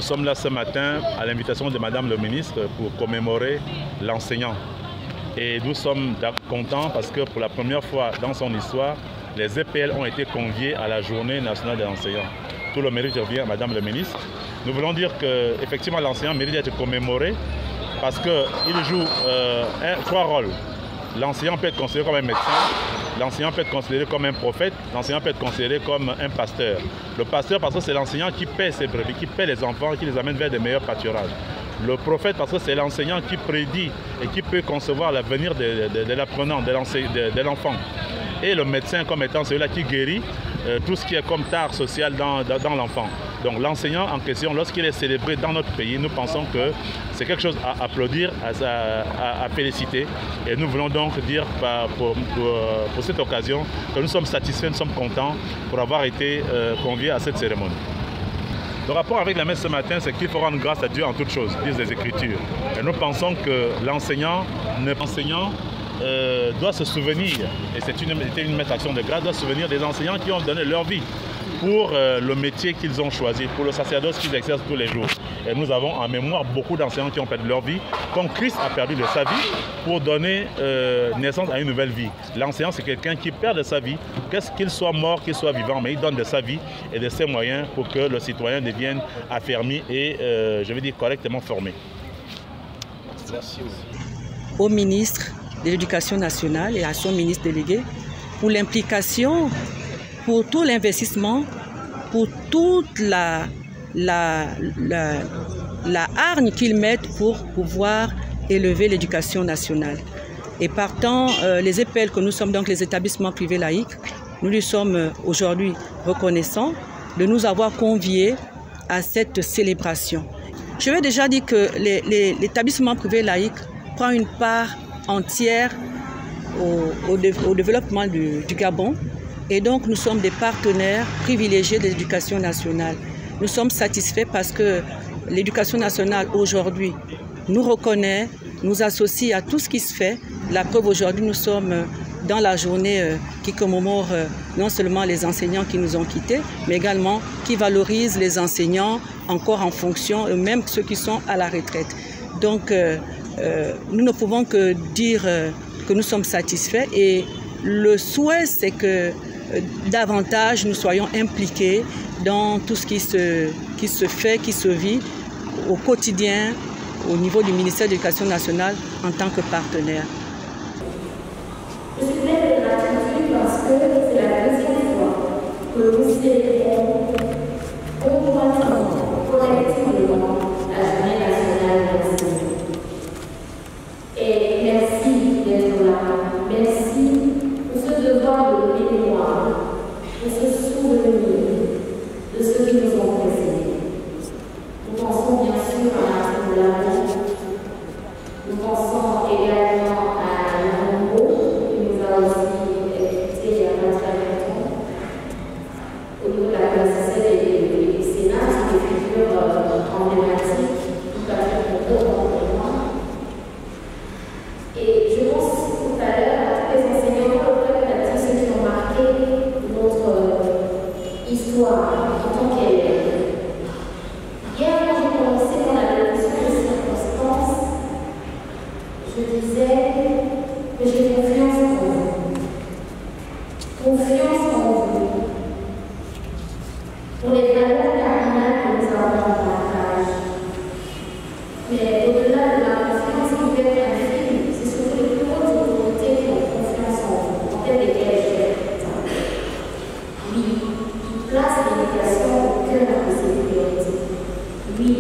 Nous sommes là ce matin à l'invitation de Madame le ministre pour commémorer l'enseignant. Et nous sommes contents parce que pour la première fois dans son histoire, les EPL ont été conviés à la journée nationale de l'enseignant. Tout le mérite revient à Madame le ministre. Nous voulons dire qu'effectivement l'enseignant mérite d'être commémoré parce qu'il joue 3 rôles. L'enseignant peut être considéré comme un médecin, l'enseignant peut être considéré comme un prophète, l'enseignant peut être considéré comme un pasteur. Le pasteur parce que c'est l'enseignant qui paie ses brebis, qui paie les enfants, qui les amène vers des meilleurs pâturages. Le prophète parce que c'est l'enseignant qui prédit et qui peut concevoir l'avenir de l'apprenant, de l'enfant. Et le médecin comme étant celui-là qui guérit tout ce qui est comme tare sociale dans l'enfant. Donc l'enseignant en question, lorsqu'il est célébré dans notre pays, nous pensons que c'est quelque chose à applaudir, à féliciter. Et nous voulons donc dire pour cette occasion que nous sommes satisfaits, nous sommes contents pour avoir été conviés à cette cérémonie. Le rapport avec la messe ce matin, c'est qu'il faut rendre grâce à Dieu en toutes choses, disent les Écritures. Et nous pensons que l'enseignant doit se souvenir, et c'était une action de grâce, doit se souvenir des enseignants qui ont donné leur vie pour le métier qu'ils ont choisi, pour le sacerdoce qu'ils exercent tous les jours. Et nous avons en mémoire beaucoup d'enseignants qui ont perdu leur vie, comme Christ a perdu de sa vie pour donner naissance à une nouvelle vie. L'enseignant, c'est quelqu'un qui perd de sa vie, qu'il soit mort, qu'il soit vivant, mais il donne de sa vie et de ses moyens pour que le citoyen devienne affermi et, je vais dire, correctement formé. Merci. Au ministre de l'Éducation nationale et à son ministre délégué pour l'implication, pour tout l'investissement, pour toute la hargne qu'ils mettent pour pouvoir élever l'éducation nationale. Et partant, les EPL que nous sommes, donc les établissements privés laïcs, nous lui sommes aujourd'hui reconnaissants de nous avoir conviés à cette célébration. Je vais déjà dire que l'établissement privé laïque prend une part entière au développement du Gabon. Et donc, nous sommes des partenaires privilégiés de l'éducation nationale. Nous sommes satisfaits parce que l'éducation nationale, aujourd'hui, nous reconnaît, nous associe à tout ce qui se fait. La preuve, aujourd'hui, nous sommes dans la journée qui commémore non seulement les enseignants qui nous ont quittés, mais également qui valorise les enseignants encore en fonction, même ceux qui sont à la retraite. Donc, nous ne pouvons que dire que nous sommes satisfaits et le souhait, c'est que davantage nous soyons impliqués dans tout ce qui se fait, qui se vit au quotidien au niveau du ministère de l'Éducation nationale en tant que partenaire. Je suis très gratitude parce que c'est la deuxième fois que nous célébrons conjointement, collectivement, la journée nationale de l'enseignant. Et merci d'être là. Merci pour ce devoir de mémoire, pour ce souvenir de ceux qui nous ont précédés. Nous pensons bien sûr à la vie. Nous pensons également à Nambo, qui nous a aussi écouté il y a pas très longtemps. Au niveau de la classe 7 et du Sénat, c'est des figures emblématiques, tout à fait pour moi. Et je pense tout à l'heure à tous les enseignants, ceux qui ont marqué notre histoire en tant qu'élèves. Hier, quand j'ai commencé dans la leçon de circonstances, je disais que j'ai confiance en vous. Confiance en vous. Pour les valeurs cardinales que nous avons en partage. Mais au-delà de la confiance qui peut être infime, c'est surtout les plus hautes autorités qui ont confiance en vous, en telle desquelles je vais être. Oui, qui place l'éducation au cœur de ses priorités. Oui,